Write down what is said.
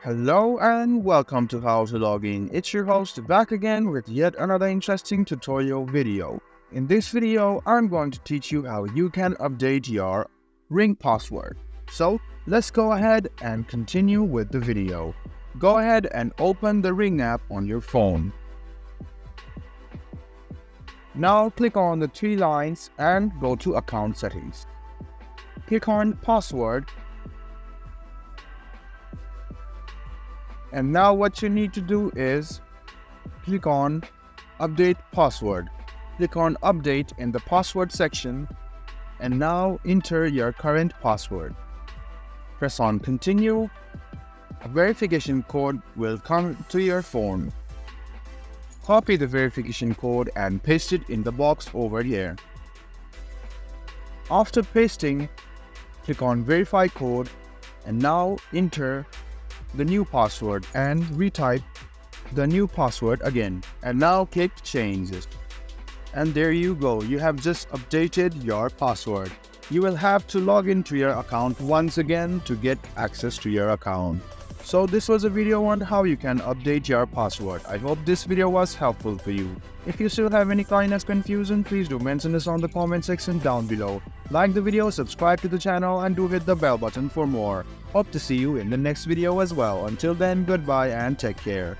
Hello and welcome to How to Log In. It's your host back again with yet another interesting tutorial video. In this video, I'm going to teach you how you can update your Ring password. So let's go ahead and continue with the video. Go ahead and open the Ring app on your phone. Now click on the three lines and go to Account Settings. Click on Password. And now what you need to do is click on Update Password. Click on Update in the Password section and now enter your current password. Press on Continue. A verification code will come to your phone. Copy the verification code and paste it in the box over here. After pasting, click on Verify Code and now enter the new password and retype the new password again, and now click Change. And there you go, you have just updated your password. You will have to log into your account once again to get access to your account. So this was a video on how you can update your password. I hope this video was helpful for you. If you still have any kind of confusion, please do mention this on the comment section down below. Like the video, subscribe to the channel and do hit the bell button for more. Hope to see you in the next video as well. Until then, goodbye and take care.